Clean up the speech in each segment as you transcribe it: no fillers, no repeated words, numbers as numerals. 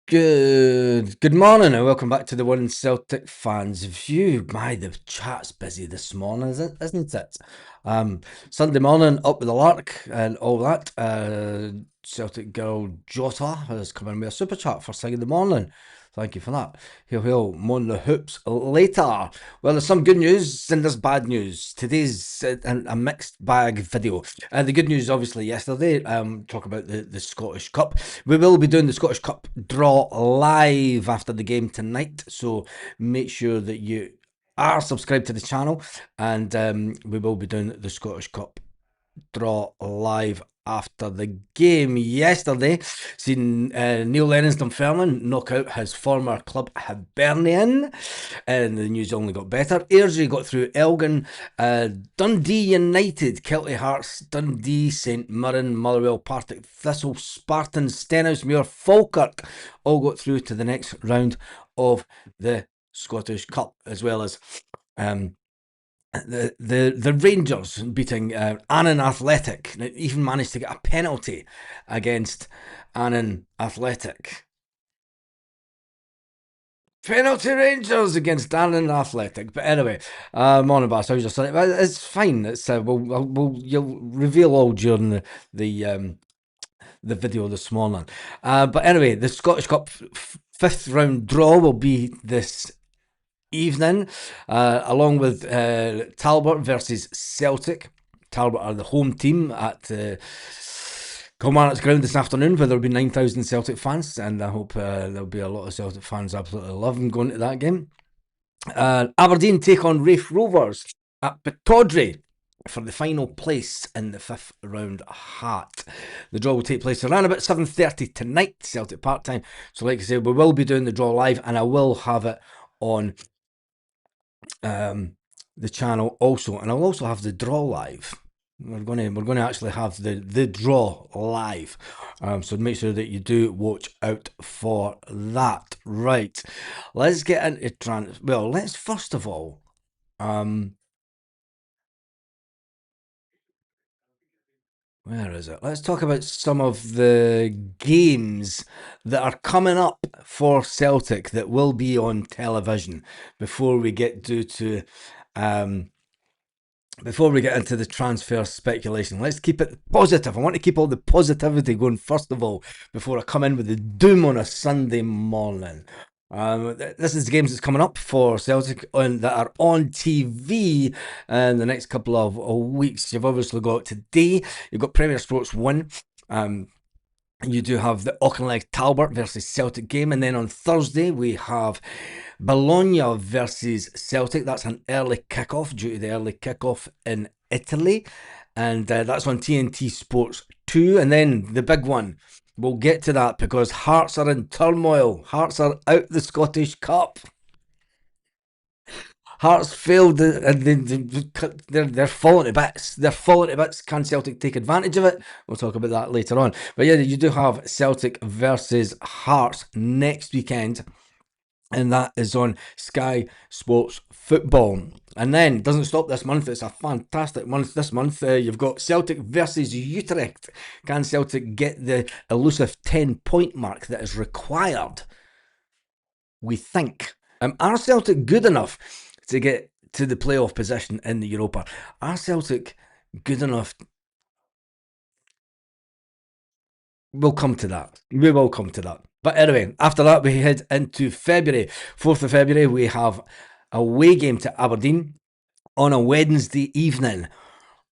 Good morning and welcome back to the One Celtic Fans View. My, the chat's busy this morning, isn't it? Sunday morning, up with the lark and all that. Celtic girl Jota has come in with a super chat first thing in the morning. Thank you for that. He'll moan the hoops later. Well, there's some good news and there's bad news. Today's a mixed bag video. The good news, obviously, yesterday, talk about the Scottish Cup. We will be doing the Scottish Cup draw live after the game tonight, so make sure that you are subscribed to the channel, and we will be doing the Scottish Cup draw live after the game yesterday. Seen Neil Lennon-Dunfermline knock out his former club Hibernian, and the news only got better. Airdrie got through Elgin, Dundee United, Kelty Hearts, Dundee, St Mirren, Motherwell, Partick Thistle, Spartans, Stenhousemuir, Falkirk all got through to the next round of the Scottish Cup, as well as the Rangers beating Annan Athletic. They even managed to get a penalty against Annan Athletic. Penalty Rangers against Annan Athletic. But anyway, morning, Bass. How's your Sunday? It's fine. It's you'll reveal all during the video this morning. But anyway, the Scottish Cup fifth round draw will be this evening, along with Talbot versus Celtic. Talbot are the home team at Kilmarnock's ground this afternoon, where there'll be 9,000 Celtic fans, and I hope there'll be a lot of Celtic fans absolutely loving going to that game. Aberdeen take on Raith Rovers at Pittodrie for the final place in the fifth round hat. The draw will take place around about 7:30 tonight, Celtic Park time. So like I said, we will be doing the draw live, and I will have it on the channel also, and I'll also have the draw live. We're going to actually have the draw live, so make sure that you do watch out for that. Right, let's get into well, let's first of all, where is it? Let's talk about some of the games that are coming up for Celtic that will be on television before we get to um, before we get into the transfer speculation. Let's keep it positive. I want to keep all the positivity going first of all before I come in with the doom on a Sunday morning. This is the games that's coming up for Celtic that are on TV in the next couple of weeks. You've obviously got today, you've got Premier Sports 1. You do have the Auchinleck Talbot versus Celtic game, and then on Thursday we have Bologna versus Celtic. That's an early kickoff due to the early kickoff in Italy, and that's on TNT Sports 2. And then the big one, we'll get to that because Hearts are in turmoil. Hearts are out the Scottish Cup. Hearts failed, and they're falling to bits. They're falling to bits. Can Celtic take advantage of it? We'll talk about that later on. But yeah, you do have Celtic versus Hearts next weekend, and that is on Sky Sports Football. And then, doesn't stop this month, it's a fantastic month this month. You've got Celtic versus Utrecht. Can Celtic get the elusive 10-point mark that is required? We think. Are Celtic good enough to get to the playoff position in the Europa? Are Celtic good enough? We'll come to that. We will come to that. But anyway, after that, we head into February. 4th of February, we have a away game to Aberdeen on a Wednesday evening.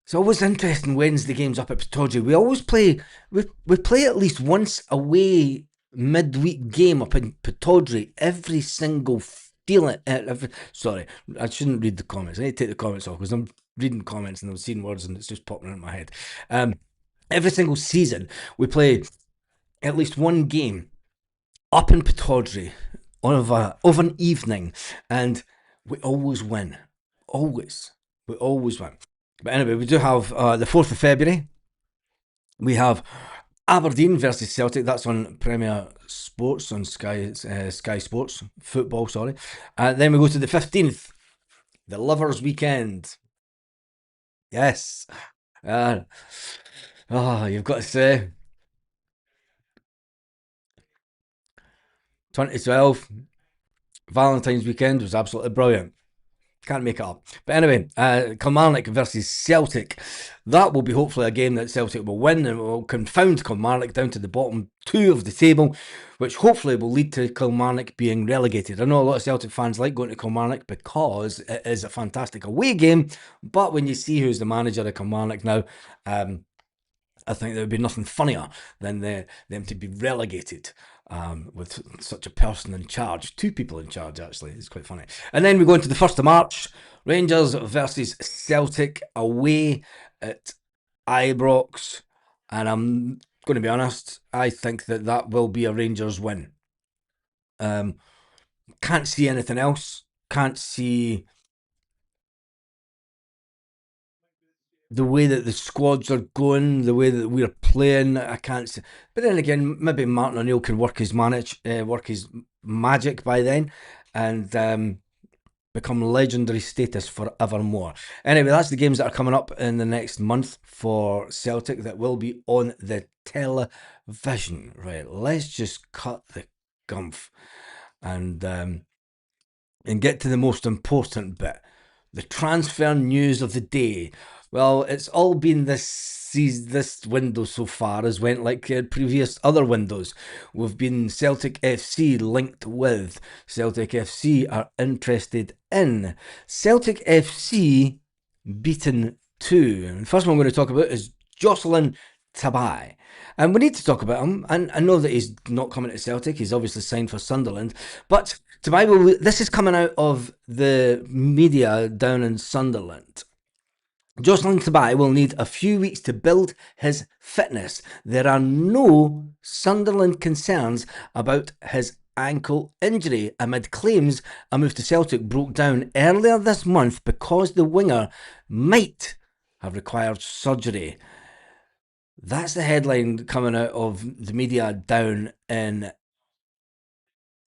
It's always interesting Wednesday games up at Pittodrie. We always play, we play at least once away midweek game up in Pittodrie every single feeling. Sorry, I shouldn't read the comments. I need to take the comments off because I'm reading comments and I'm seeing words and it's just popping in my head. Every single season, we play at least one game up in Pittodrie of an evening, and we always win. Always. We always win. But anyway, we do have the 4th of February. We have Aberdeen versus Celtic. That's on Premier Sports, on Sky Sports Football, sorry. Then we go to the 15th, the Lovers Weekend. Yes. You've got to say, 2012, Valentine's weekend was absolutely brilliant. Can't make it up. But anyway, Kilmarnock versus Celtic. That will be hopefully a game that Celtic will win and will confound Kilmarnock down to the bottom two of the table, which hopefully will lead to Kilmarnock being relegated. I know a lot of Celtic fans like going to Kilmarnock because it is a fantastic away game, but when you see who's the manager of Kilmarnock now, I think there would be nothing funnier than them to be relegated with such a person in charge. Two people in charge, actually. It's quite funny. And then we go into the 1st of March. Rangers versus Celtic away at Ibrox. And I'm going to be honest, I think that will be a Rangers win. Can't see anything else. Can't see the way that the squads are going, the way that we're playing. I can't see. But then again, maybe Martin O'Neill can work his magic by then, and become legendary status forevermore. Anyway, that's the games that are coming up in the next month for Celtic that will be on the television. Right, let's just cut the gumph and get to the most important bit, the transfer news of the day. Well, it's all been this window so far has went like previous other windows. We've been Celtic FC linked with. Celtic FC are interested in. Celtic FC beaten 2. And the first one I'm going to talk about is Jocelyn Tabai. And we need to talk about him. And I know that he's not coming to Celtic. He's obviously signed for Sunderland. But Tabai, this is coming out of the media down in Sunderland. Jocelyn Tabai will need a few weeks to build his fitness. There are no Sunderland concerns about his ankle injury amid claims a move to Celtic broke down earlier this month because the winger might have required surgery. That's the headline coming out of the media down in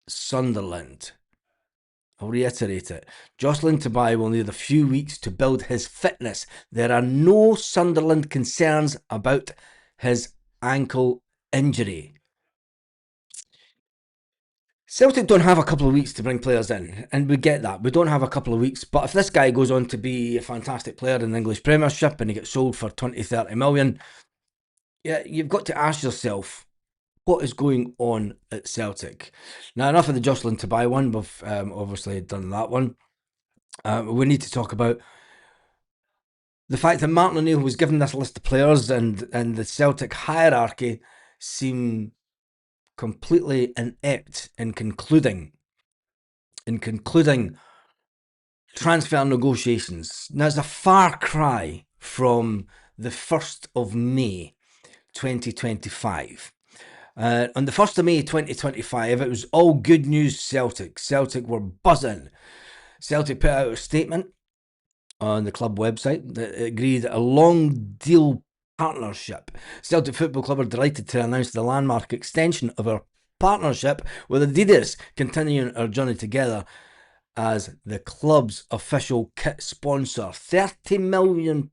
Sunderland. I'll reiterate it. Jocelyn Tabai will need a few weeks to build his fitness. There are no Sunderland concerns about his ankle injury. Celtic don't have a couple of weeks to bring players in, and we get that. We don't have a couple of weeks, but if this guy goes on to be a fantastic player in the English Premiership and he gets sold for 20, 30 million, yeah, you've got to ask yourself, what is going on at Celtic? Now, enough of the Jocelyn Tabai one. We've obviously done that one. We need to talk about the fact that Martin O'Neill was given this list of players, and the Celtic hierarchy seem completely inept in concluding transfer negotiations. Now, it's a far cry from the 1st of May 2025. On the 1st of May 2025, it was all good news Celtic. Celtic were buzzing. Celtic put out a statement on the club website that agreed a long deal partnership. Celtic Football Club are delighted to announce the landmark extension of our partnership with Adidas, continuing our journey together as the club's official kit sponsor. £30 million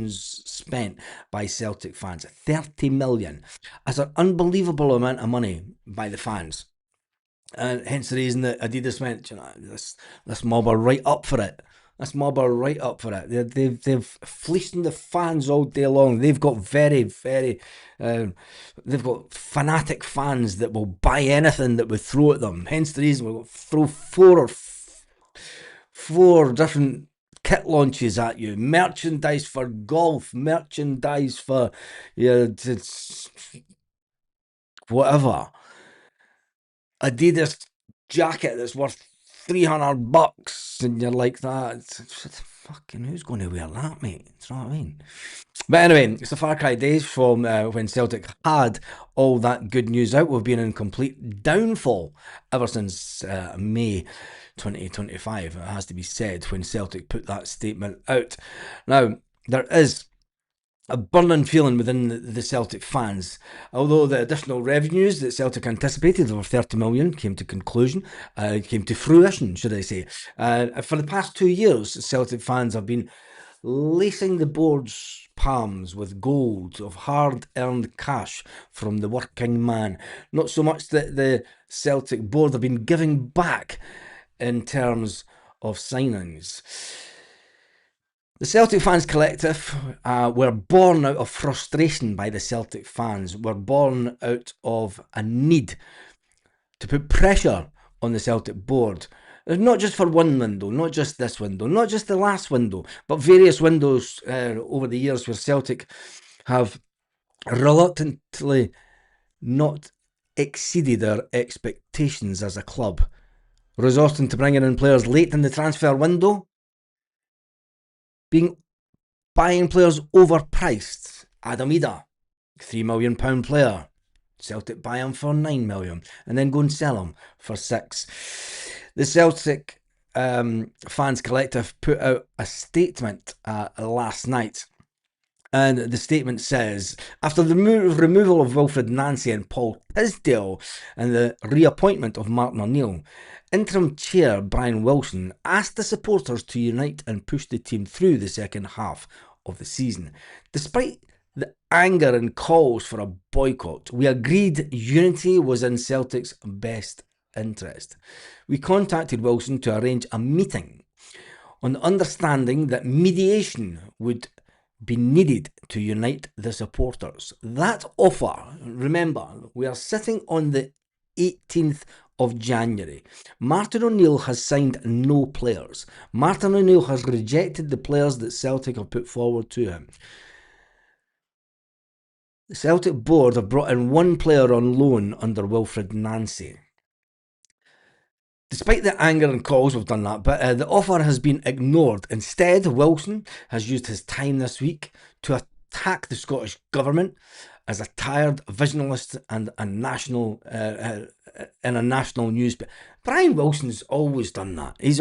spent by Celtic fans. 30 million. That's an unbelievable amount of money by the fans. And hence the reason that Adidas went, this mob are right up for it. This mob are right up for it. They've fleecing the fans all day long. They've got they've got fanatic fans that will buy anything that we throw at them. Hence the reason we'll throw four different kit launches at you. Merchandise for golf, merchandise for whatever. Adidas jacket that's worth $300, and you're like that. Fucking who's going to wear that, mate? That's what I mean. But anyway, it's a far cry days from when Celtic had all that good news out. We've been in complete downfall ever since May 2025. It has to be said, when Celtic put that statement out. Now, there is a burning feeling within the Celtic fans. Although the additional revenues that Celtic anticipated, over 30 million, came to fruition, should I say. For the past 2 years, Celtic fans have been lacing the boards palms with gold of hard-earned cash from the working man. Not so much that the Celtic board have been giving back in terms of signings. The Celtic Fans Collective were born out of frustration by the Celtic fans, were born out of a need to put pressure on the Celtic board. Not just for one window, not just this window, not just the last window, but various windows over the years where Celtic have reluctantly not exceeded their expectations as a club, resorting to bringing in players late in the transfer window, buying players overpriced. Adam Ida, £3 million player. Celtic buy him for 9 million and then go and sell him for 6. The Celtic Fans Collective put out a statement last night. And the statement says, after the removal of Wilfred Nancy and Paul Tisdale and the reappointment of Martin O'Neill, interim chair Brian Wilson asked the supporters to unite and push the team through the second half of the season. Despite the anger and calls for a boycott, we agreed unity was in Celtic's best interest. We contacted Wilson to arrange a meeting on the understanding that mediation would be needed to unite the supporters. That offer, remember, we are sitting on the 18th of January. Martin O'Neill has signed no players. Martin O'Neill has rejected the players that Celtic have put forward to him. The Celtic board have brought in one player on loan under Wilfred Nancy. Despite the anger and calls, we've done that, but the offer has been ignored. Instead, Wilson has used his time this week to attack the Scottish Government as a tired visionalist and a national in a national newspaper. Brian Wilson's always done that. He's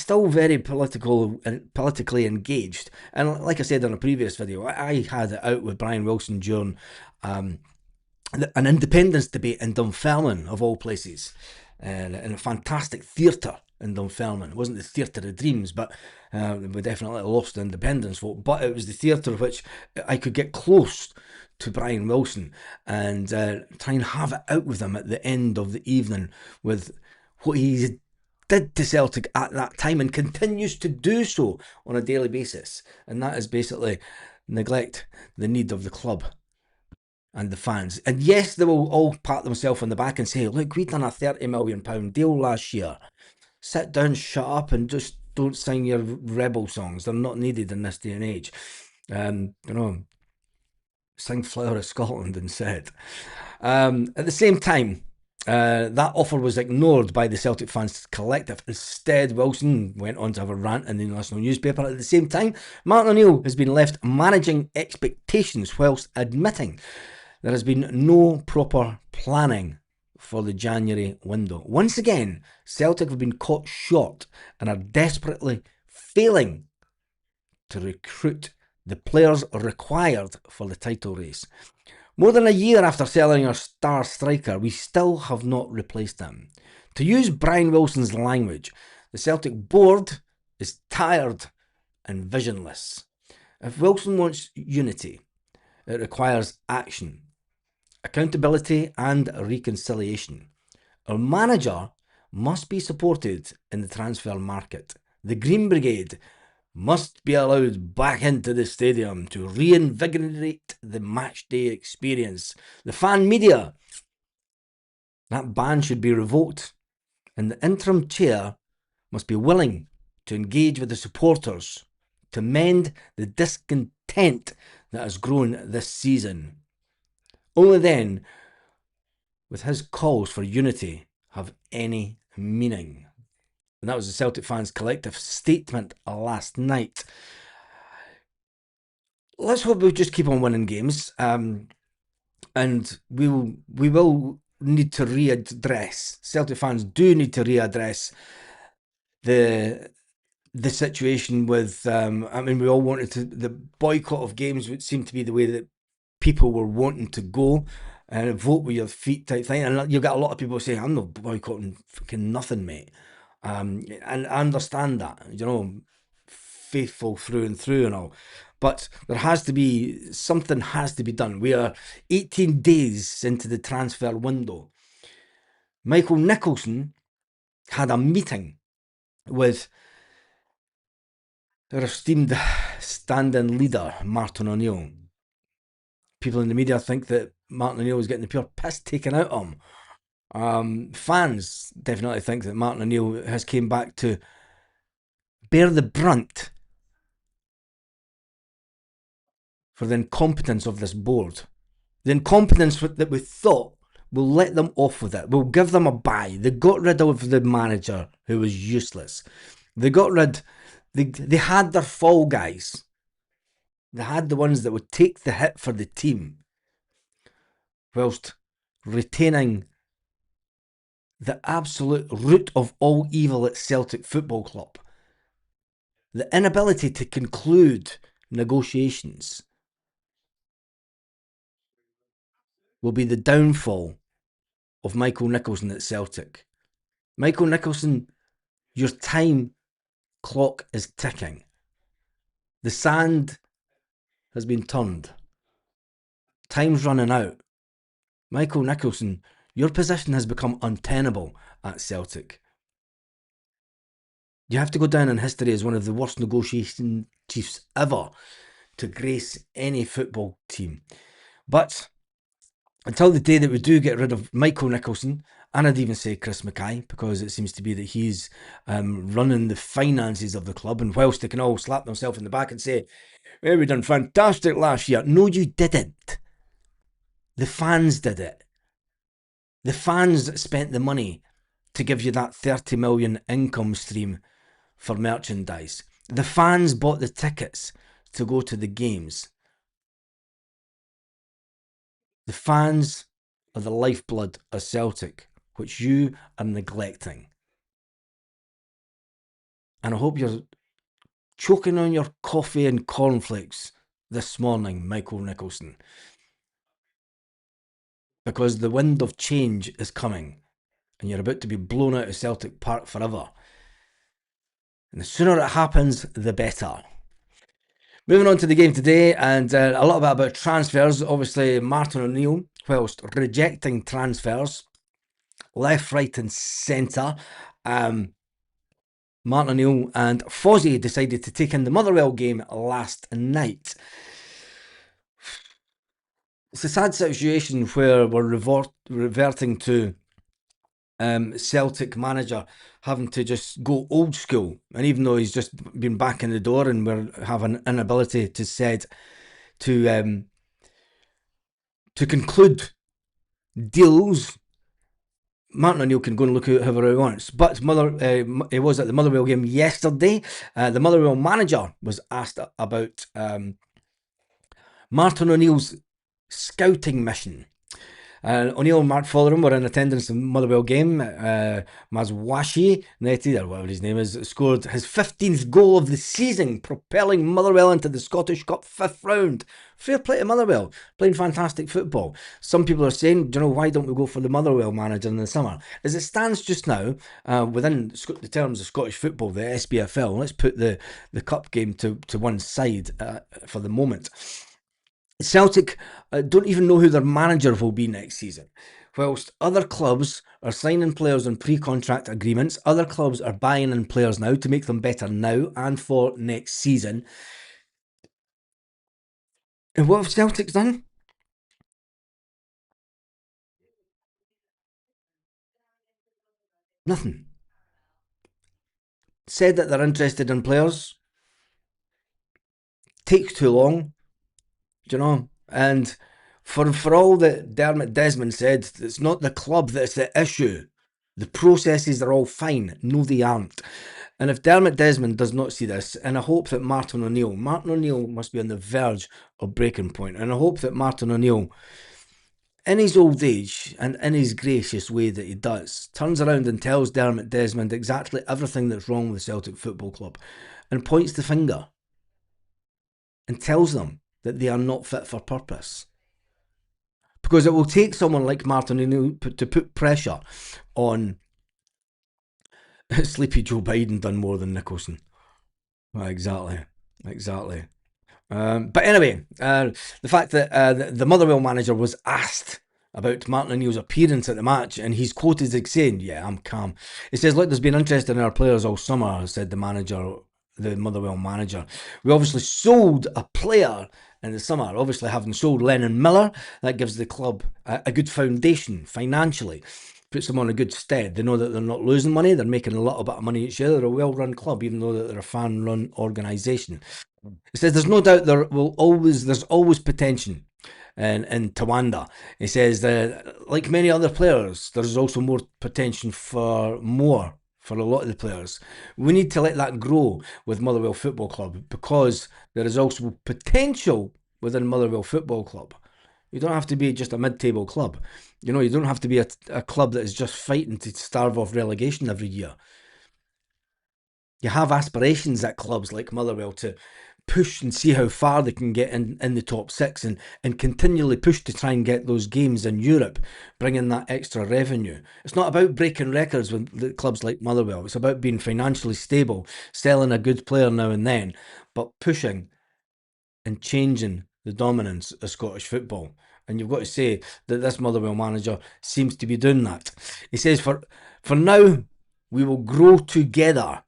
still very politically engaged. And like I said in a previous video, I had it out with Brian Wilson during an independence debate in Dunfermline, of all places. In a fantastic theatre in Dunfermline. It wasn't the Theatre of Dreams, but we definitely lost the independence vote. But it was the theatre which I could get close to Brian Wilson and try and have it out with him at the end of the evening with what he did to Celtic at that time and continues to do so on a daily basis. And that is basically neglect the need of the club and the fans. And yes, they will all pat themselves on the back and say, look, we done a £30 million deal last year. Sit down, shut up, and just don't sing your rebel songs. They're not needed in this day and age. Sing Flower of Scotland instead. At the same time, that offer was ignored by the Celtic Fans Collective. Instead, Wilson went on to have a rant in the national newspaper. At the same time, Martin O'Neill has been left managing expectations whilst admitting there has been no proper planning for the January window. Once again, Celtic have been caught short and are desperately failing to recruit the players required for the title race. More than a year after selling our star striker, we still have not replaced him. To use Brian Wilson's language, the Celtic board is tired and visionless. If Wilson wants unity, it requires action, accountability and reconciliation. Our manager must be supported in the transfer market. The Green Brigade must be allowed back into the stadium to reinvigorate the matchday experience. The fan media, that ban should be revoked, and the interim chair must be willing to engage with the supporters to mend the discontent that has grown this season. Only then with his calls for unity have any meaning. And that was the Celtic Fans Collective statement last night. Let's hope we just keep on winning games. And we will need to readdress. Celtic fans do need to readdress the situation with. We all wanted to. The boycott of games would seem to be the way that people were wanting to go. Vote with your feet type thing, and you've got a lot of people saying, "I'm not boycotting fucking nothing, mate." And I understand that, faithful through and through and all. But there has to be something has to be done. We are 18 days into the transfer window. Michael Nicholson had a meeting with our esteemed stand-in leader, Martin O'Neill. People in the media think that Martin O'Neill was getting the pure piss taken out of him. Fans definitely think that Martin O'Neill has came back to bear the brunt for the incompetence of this board. The incompetence that we thought will let them off with it. We'll give them a bye. They got rid of the manager who was useless. They had their fall guys. They had the ones that would take the hit for the team whilst retaining the absolute root of all evil at Celtic Football Club. The inability to conclude negotiations will be the downfall of Michael Nicholson at Celtic. Michael Nicholson, your time clock is ticking. The sand has been turned. Time's running out. Michael Nicholson, your position has become untenable at Celtic. You have to go down in history as one of the worst negotiation chiefs ever to grace any football team. But until the day that we do get rid of Michael Nicholson, and I'd even say Chris Mackay, because it seems to be that he's running the finances of the club, and whilst they can all slap themselves in the back and say, well, we done fantastic last year. No, you didn't. The fans did it. The fans spent the money to give you that 30 million income stream for merchandise. The fans bought the tickets to go to the games. The fans are the lifeblood of Celtic, which you are neglecting. And I hope you're choking on your coffee and cornflakes this morning, Michael Nicholson. Because the wind of change is coming, and you're about to be blown out of Celtic Park forever. And the sooner it happens, the better. Moving on to the game today, and a little bit about transfers. Obviously, Martin O'Neill, whilst rejecting transfers, left, right and centre, Martin O'Neill and Fozzie decided to take in the Motherwell game last night. It's a sad situation where we're reverting to Celtic manager having to just go old school, and even though he's just been back in the door and we're having an inability to conclude deals, Martin O'Neill can go and look at however he wants. But he was at the Motherwell game yesterday. The Motherwell manager was asked about Martin O'Neill's scouting mission. O'Neill and Mark Follering were in attendance in the Motherwell game. Mazwashi United, or whatever his name is, scored his 15th goal of the season, propelling Motherwell into the Scottish Cup 5th round. Fair play to Motherwell, playing fantastic football. Some people are saying, do you know, why don't we go for the Motherwell manager in the summer? As it stands just now, within the terms of Scottish football, the SPFL, let's put the cup game to one side for the moment. Celtic don't even know who their manager will be next season. Whilst other clubs are signing players on pre-contract agreements, other clubs are buying in players now to make them better now and for next season. And what have Celtic done? Nothing. Said that they're interested in players. Takes too long, you know. And for all that Dermot Desmond said, it's not the club that's the issue. The processes are all fine. No, they aren't. And if Dermot Desmond does not see this, and I hope that Martin O'Neill must be on the verge of breaking point, and I hope that Martin O'Neill, in his old age and in his gracious way that he does, turns around and tells Dermot Desmond exactly everything that's wrong with Celtic Football Club and points the finger and tells them that they are not fit for purpose. Because it will take someone like Martin O'Neill to put pressure on Sleepy Joe Biden done more than Nicholson. Well, exactly, exactly. But anyway, the fact that the Motherwell manager was asked about Martin O'Neill's appearance at the match, and he's quoted as saying, "Yeah, I'm calm." He says, "Look, there's been interest in our players all summer," said the manager, the Motherwell manager. "We obviously sold a player in the summer. Obviously, having sold Lennon Miller, that gives the club a good foundation financially." Puts them on a good stead. They know that they're not losing money. They're making a little bit of money each year. They're a well-run club, even though that they're a fan-run organisation. He says there's no doubt there's always potential in Tawanda. He says that like many other players, there's also more potential for more for a lot of the players. We need to let that grow with Motherwell Football Club because there is also potential within Motherwell Football Club. You don't have to be just a mid-table club. You know, you don't have to be a club that is just fighting to starve off relegation every year. You have aspirations at clubs like Motherwell to push and see how far they can get in the top six and continually push to try and get those games in Europe, bring in that extra revenue. It's not about breaking records with the clubs like Motherwell. It's about being financially stable, selling a good player now and then, but pushing and changing the dominance of Scottish football. And you've got to say that this Motherwell manager seems to be doing that. He says, for now, we will grow together.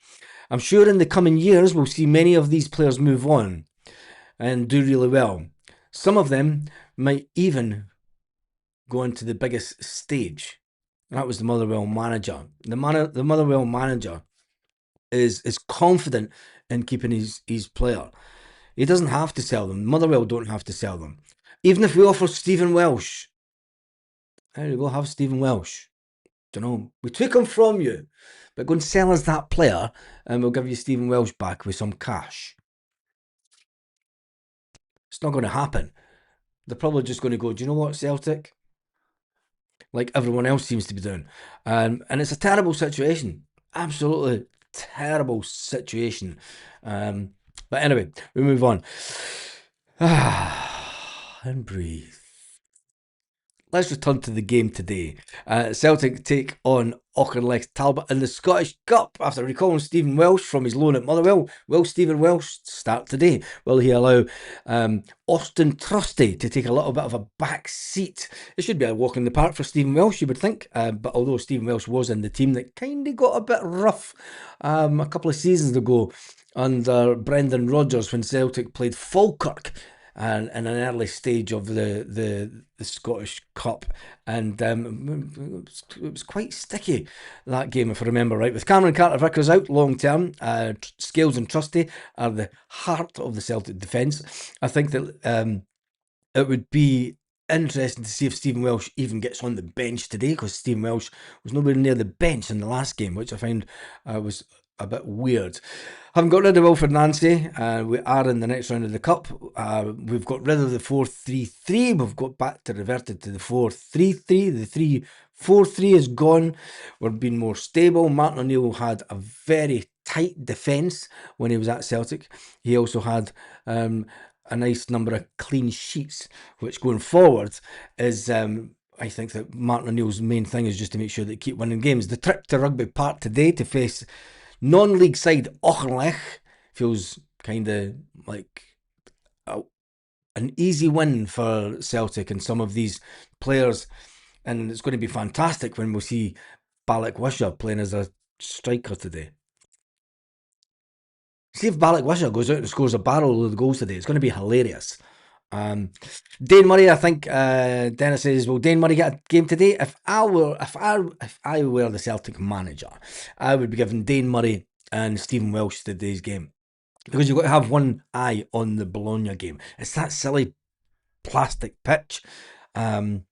I'm sure in the coming years we'll see many of these players move on and do really well. Some of them might even go into the biggest stage. That was the Motherwell manager. The Motherwell manager is confident in keeping his player. He doesn't have to sell them. Motherwell don't have to sell them. Even if we offer Stephen Welsh, there you go, have Stephen Welsh. Don't know. We took him from you, but go and sell us that player, and we'll give you Stephen Welsh back with some cash. It's not going to happen. They're probably just going to go, do you know what, Celtic? Like everyone else seems to be doing. And it's a terrible situation. Absolutely terrible situation. Um, but anyway, we move on. And breathe. Let's return to the game today. Celtic take on Auchinleck Talbot in the Scottish Cup after recalling Stephen Welsh from his loan at Motherwell. Will Stephen Welsh start today? Will he allow Austin Trusty to take a little bit of a back seat? It should be a walk in the park for Stephen Welsh, you would think. But although Stephen Welsh was in the team that kind of got a bit rough a couple of seasons ago under Brendan Rodgers when Celtic played Falkirk and in an early stage of the Scottish Cup, and it was quite sticky that game, if I remember right. With Cameron Carter-Vickers out long term, Scales and Trusty are the heart of the Celtic defence. I think that it would be interesting to see if Stephen Welsh even gets on the bench today, because Stephen Welsh was nowhere near the bench in the last game, which I found was a bit weird. Haven't got rid of Wilfred Nancy. We are in the next round of the Cup. We've got rid of the 4-3-3. We've got back to reverted to the 4-3-3. The 3-4-3 is gone. We're being more stable. Martin O'Neill had a very tight defence when he was at Celtic. He also had a nice number of clean sheets, which going forward is I think that Martin O'Neill's main thing is just to make sure they keep winning games. The trip to Rugby Park today to face non-league side Auchinleck feels kind of like an easy win for Celtic and some of these players, and it's going to be fantastic when we see Balak Wisha playing as a striker today. See if Balak Wisha goes out and scores a barrel of goals today. It's going to be hilarious. Dane Murray, I think Dennis says, will Dane Murray get a game today? If I were the Celtic manager, I would be giving Dane Murray and Stephen Welsh today's game, because you've got to have one eye on the Bologna game. It's that silly plastic pitch. Um,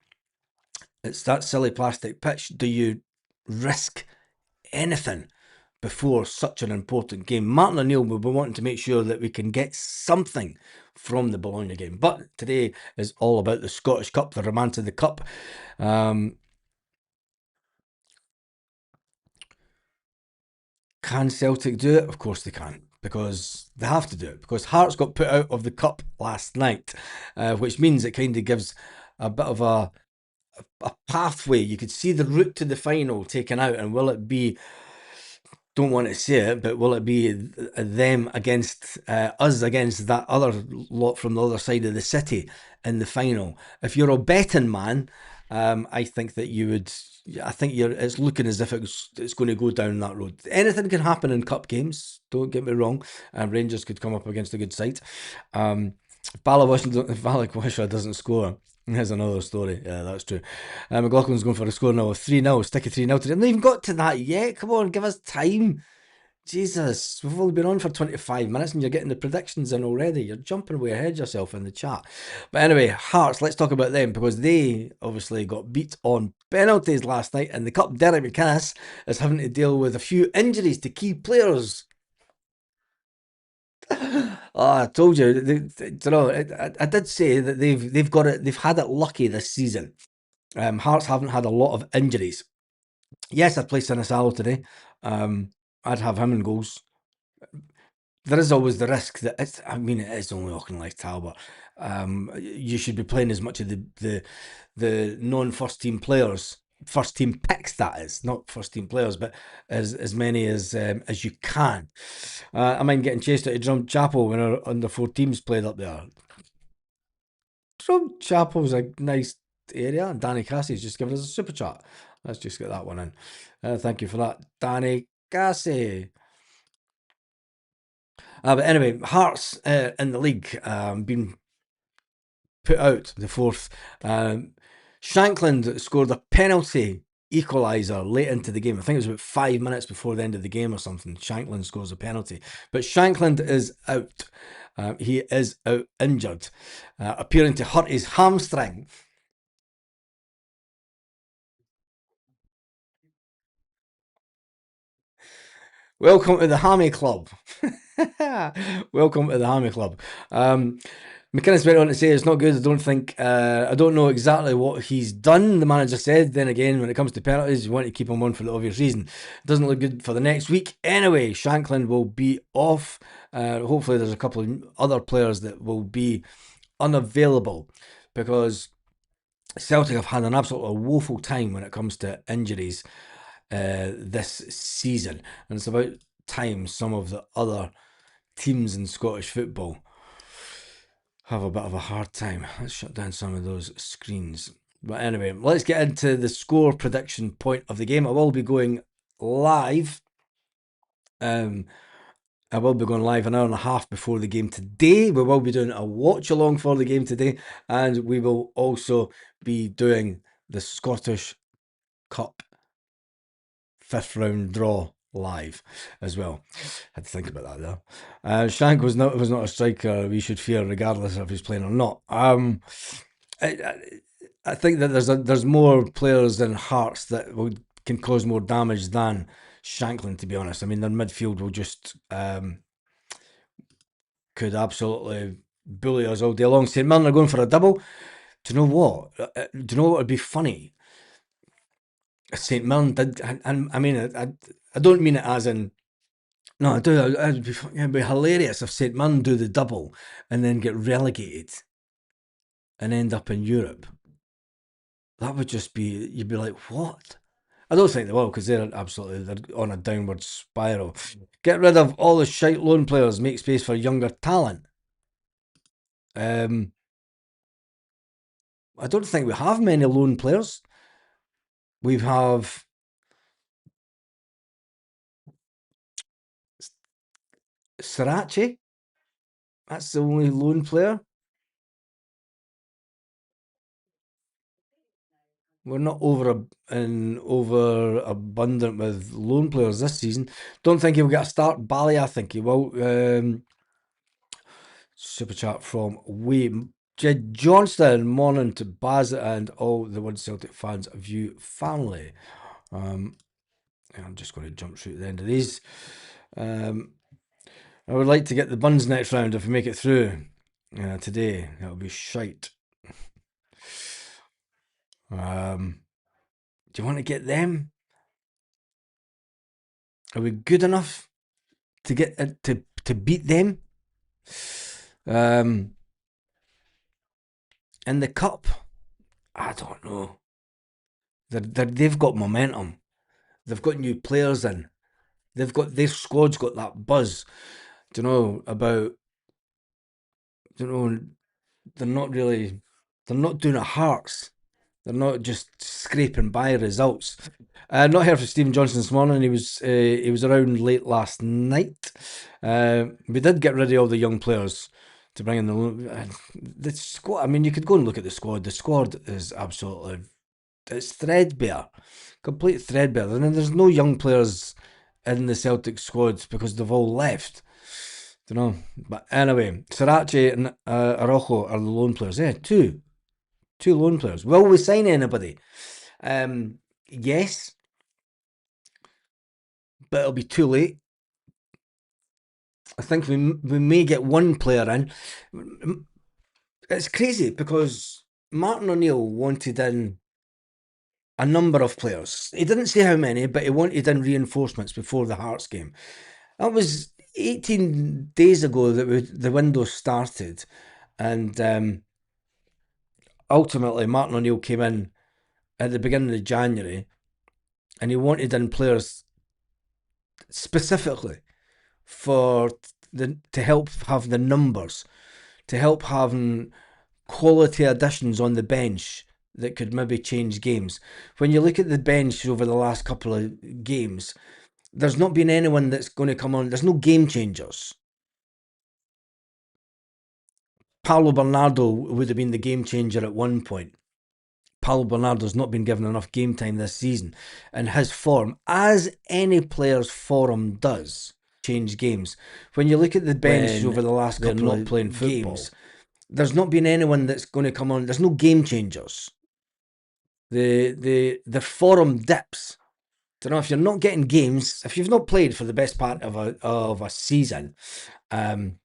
it's that silly plastic pitch. Do you risk anything before such an important game? Martin O'Neill will be wanting to make sure that we can get something from the Bologna game. But today is all about the Scottish Cup, the romance of the Cup. Can Celtic do it? Of course they can, because they have to do it, because Hearts got put out of the Cup last night, which means it kind of gives a bit of a pathway. You could see the route to the final taken out, and will it be don't want to say it, but will it be them against us against that other lot from the other side of the city in the final? If you're a betting man, I think that you would. I think you're. It's looking as if it's going to go down that road. Anything can happen in cup games. Don't get me wrong. Rangers could come up against a good side. Ballawisha doesn't score. Here's another story. Yeah, that's true. McLaughlin's going for a score now of 3-0. Sticky 3-0 today. I haven't even got to that yet. Come on, give us time. Jesus, we've only been on for 25 minutes and you're getting the predictions in already. You're jumping way ahead yourself in the chat. But anyway, Hearts, let's talk about them because they obviously got beat on penalties last night in the Cup. Derek McInnes is having to deal with a few injuries to key players. I told you, I did say that they've got it. They've had it lucky this season. Hearts haven't had a lot of injuries. Yes, I'd play Sinisalo today. I'd have him in goals. There is always the risk that it's. I mean, it is only Auckland Talbot. You should be playing as much of the non first team players, first team picks that is, not first team players, but as many as you can. I mind getting chased out of Drum Chapel when our under 14s played up there. Drum Chapel's a nice area. Danny Cassie's just given us a super chat. Let's just get that one in. Thank you for that, Danny Cassie. But anyway, Hearts in the league been put out the fourth. Shankland scored a penalty equaliser late into the game. I think it was about 5 minutes before the end of the game or something. Shankland scores a penalty. But Shankland is out. He is out injured, appearing to hurt his hamstring. Welcome to the Hammy Club. Welcome to the Hammy Club. McInnes went on to say it's not good. I don't know exactly what he's done, the manager said. Then again, when it comes to penalties, you want to keep him on for the obvious reason. It doesn't look good for the next week. Anyway, Shankland will be off. Hopefully there's a couple of other players that will be unavailable because Celtic have had an absolutely woeful time when it comes to injuries this season. And it's about time some of the other teams in Scottish football have a bit of a hard time. Let's shut down some of those screens. But anyway, let's get into the score prediction point of the game. I will be going live. I will be going live an hour and a half before the game today. We will be doing a watch along for the game today, and we will also be doing the Scottish Cup fifth round draw live as well. Had to think about that though. Shank was not a striker we should fear, regardless if he's playing or not. I think that there's more players in Hearts that can cause more damage than Shankland. To be honest, I mean their midfield will just could absolutely bully us all day long. St Mirren are going for a double. Do you know what? Do you know what would be funny? St Mirren did, and I mean, I don't mean it as in. No, I do. It'd be hilarious if St Mirren do the double and then get relegated and end up in Europe. That would just be. You'd be like, what? I don't think they will because they're on a downward spiral. Get rid of all the shite loan players. Make space for younger talent. I don't think we have many loan players. We have Sriracha. That's the only loan player. We're not over abundant with loan players this season. Don't think he'll get a start. Bally, I think he will. Super chat from Wayne Johnston. Morning to Baz and all the One Celtic fans of you family. I'm just going to jump straight to the end of these. I would like to get the buns next round if we make it through today. That'll be shite. Do you want to get them? Are we good enough to get to beat them? In the cup, I don't know. They've got momentum. They've got new players in. they've got their squad's got that buzz, do you know, about, you know, they're not really, they're not doing it hearts. They're not just scraping by results. Not heard from Stephen Johnson this morning. He was around late last night. We did get rid of all the young players to bring in the squad. I mean, you could go and look at the squad. The squad is absolutely, it's threadbare, complete threadbare. And then there's no young players in the Celtic squads because they've all left. Don't know, but anyway, Sriracha and Araujo are the lone players. Yeah, two lone players. Will we sign anybody? Yes, but it'll be too late. I think we may get one player in. It's crazy because Martin O'Neill wanted in a number of players. He didn't say how many, but he wanted in reinforcements before the Hearts game. That was 18 days ago that the window started, and ultimately Martin O'Neill came in at the beginning of January, and he wanted in players specifically for to help have the numbers, to help having quality additions on the bench that could maybe change games. When you look at the bench over the last couple of games, there's not been anyone that's going to come on. There's no game changers. Paulo Bernardo would have been the game changer at one point. Paulo Bernardo's not been given enough game time this season, and his form, as any player's form does, change games. When you look at the bench over the last couple of playing games, there's not been anyone that's going to come on. There's no game changers. The form dips. Don't know if you're not getting games, if you've not played for the best part of a season, um,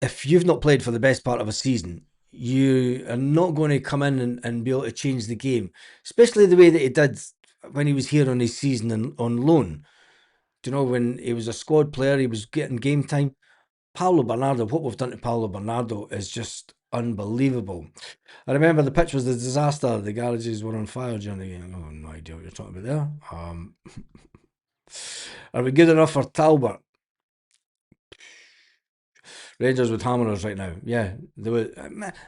if you've not played for the best part of a season, you are not going to come in and be able to change the game, especially the way that he did when he was here on his season on loan. Do you know, when he was a squad player, he was getting game time. Paulo Bernardo, what we've done to Paulo Bernardo is just unbelievable. I remember the pitch was a disaster. The garages were on fire during the game. Oh, no idea what you're talking about there. Are we good enough for Talbot? Rangers would hammer us right now. Yeah, they would.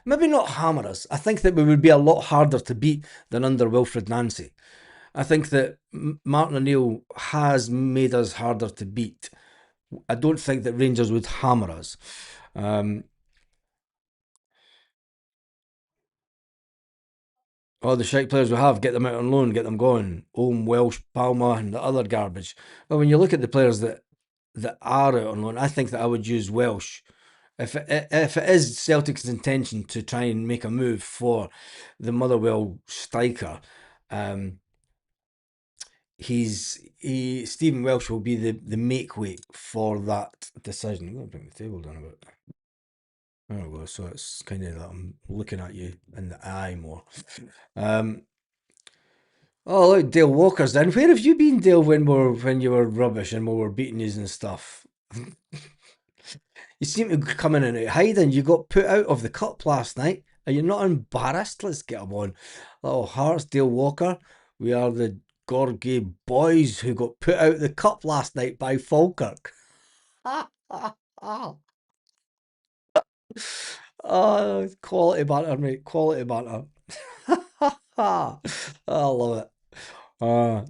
Maybe not hammer us. I think that we would be a lot harder to beat than under Wilfred Nancy. I think that Martin O'Neill has made us harder to beat. I don't think that Rangers would hammer us. All the shite players we have, get them out on loan, get them going. Ohm, Welsh, Palmer, and the other garbage. Well, when you look at the players that are out on loan, I think that I would use Welsh. If it is Celtic's intention to try and make a move for the Motherwell striker, um, Stephen Welsh will be the make weight for that decision. I'm going to bring the table down a bit. There we go. So it's kind of that I'm looking at you in the eye more. Oh, look, Dale Walker's in. Where have you been, Dale, when you were rubbish and we were beating you and stuff? You seem to be coming in out hiding. You got put out of the cup last night. Are you not embarrassed? Let's get him on. Little Hearts, Dale Walker. We are the Gorgie boys who got put out the cup last night by Falkirk. Oh, quality banter, mate. Quality banter. I love it. Uh,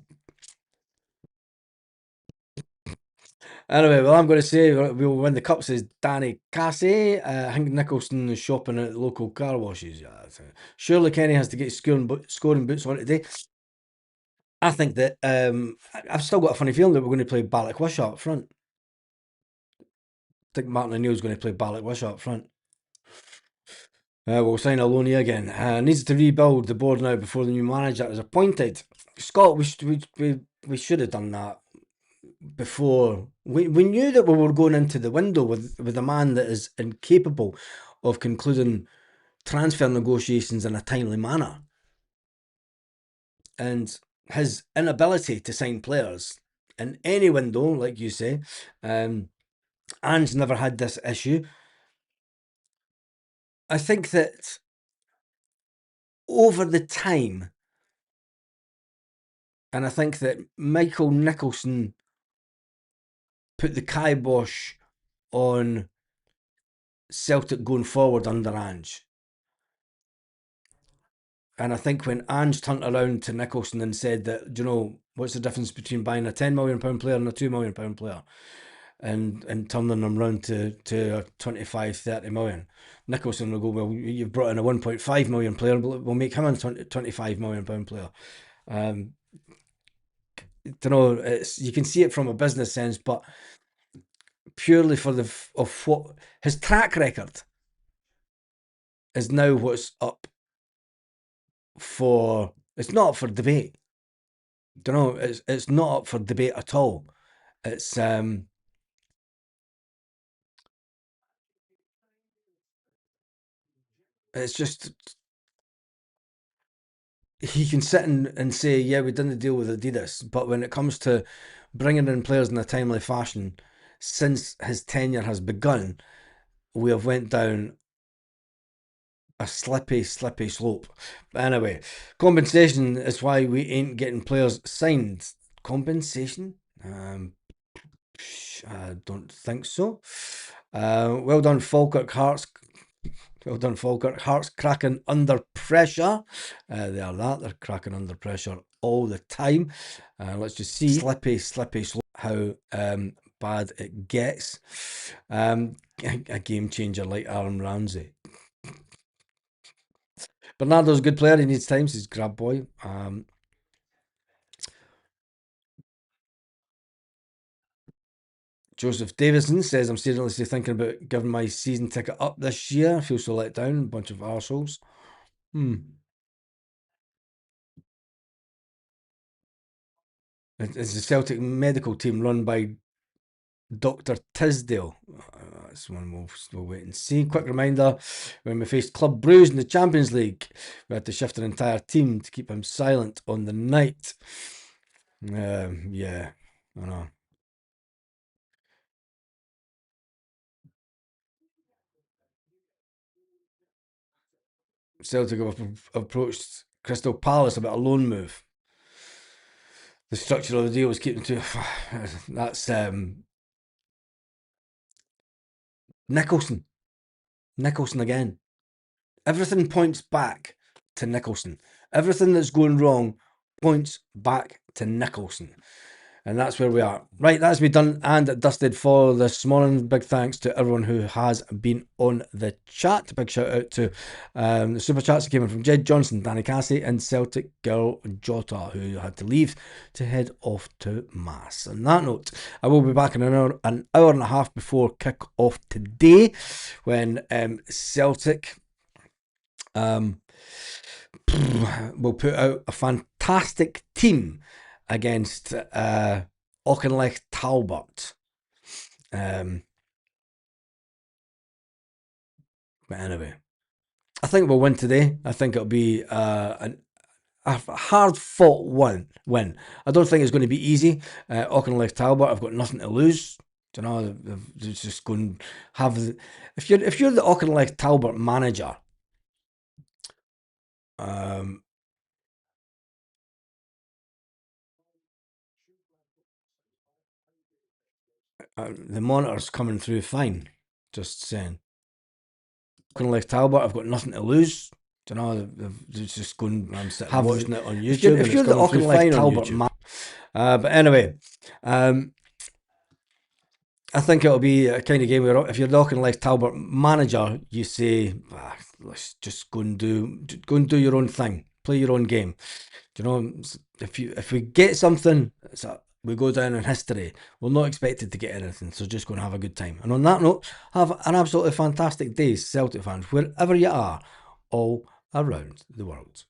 Anyway, well, I'm going to say we'll win the cup, says Danny Cassie. I think Nicholson is shopping at local car washes. Yeah, surely Kenny has to get scoring boots on today. I think that I've still got a funny feeling that we're going to play Balak Wishaw up front. I think Martin O'Neill's going to play Balak Wishaw up front. We'll sign Alonia again. Needs to rebuild the board now before the new manager is appointed. Scott, we should have done that before. We knew that we were going into the window with a man that is incapable of concluding transfer negotiations in a timely manner. And his inability to sign players in any window, like you say, Ange never had this issue. I think that over the time And I think that Michael Nicholson put the kibosh on Celtic going forward under Ange. And I think when Ange turned around to Nicholson and said that, you know, what's the difference between buying a £10 million player and a £2 million player? And turning them round to a 25, 30 million. Nicholson will go, well, you've brought in a 1.5 million player, we'll make him a £25 million player. You know, you can see it from a business sense, but purely for of what his track record is now what's up for. It's not up for debate. You know, it's not up for debate at all. It's just he can sit and say, yeah, we didn't deal with Adidas, but when it comes to bringing in players in a timely fashion, since his tenure has begun, we have went down a slippy slope. But anyway, compensation is why we ain't getting players signed. Compensation? I don't think so. Well done, Falkirk Hearts. Well done, Falkirk. Hearts cracking under pressure. They are that. They're cracking under pressure all the time. Let's just see. Slippy slope. How bad it gets. A game changer like Aaron Ramsey. Bernardo's a good player. He needs time. He's grab boy. Joseph Davison says, I'm seriously thinking about giving my season ticket up this year. I feel so let down. Bunch of arseholes. It's the Celtic medical team run by Dr. Tisdale. That's one we'll wait and see. Quick reminder, when we faced Club Bruges in the Champions League, we had to shift an entire team to keep him silent on the night. Yeah, I know. Celtic have approached Crystal Palace about a loan move. The structure of the deal was keeping to that's Nicholson. Nicholson again. Everything points back to Nicholson. Everything that's going wrong points back to Nicholson. And that's where we are. Right, that's me done and dusted for this morning. Big thanks to everyone who has been on the chat. Big shout out to the super chats that came in from Jed Johnson, Danny Cassie, and Celtic Girl Jota, who had to leave to head off to Mass. On that note, I will be back in an hour and a half before kick off today when Celtic will put out a fantastic team against Auchinleck Talbot. But anyway, I think we'll win today. I think it'll be a hard fought win. I don't think it's going to be easy. Auchinleck Talbot, I've got nothing to lose. You know, they're just going to have. If you're the Auchinleck Talbot manager, the monitor's coming through fine. Just saying. Auchinleck Talbot, I've got nothing to lose. You know, they're just going and have watching it on YouTube. If you're the Auchinleck Talbot, but anyway, I think it'll be a kind of game where if you're the Auchinleck Talbot manager, you say, let's just go and do your own thing, play your own game. You know, if we get something, we go down in history. We're not expected to get anything, so just go and have a good time. And on that note, have an absolutely fantastic day, Celtic fans, wherever you are, all around the world.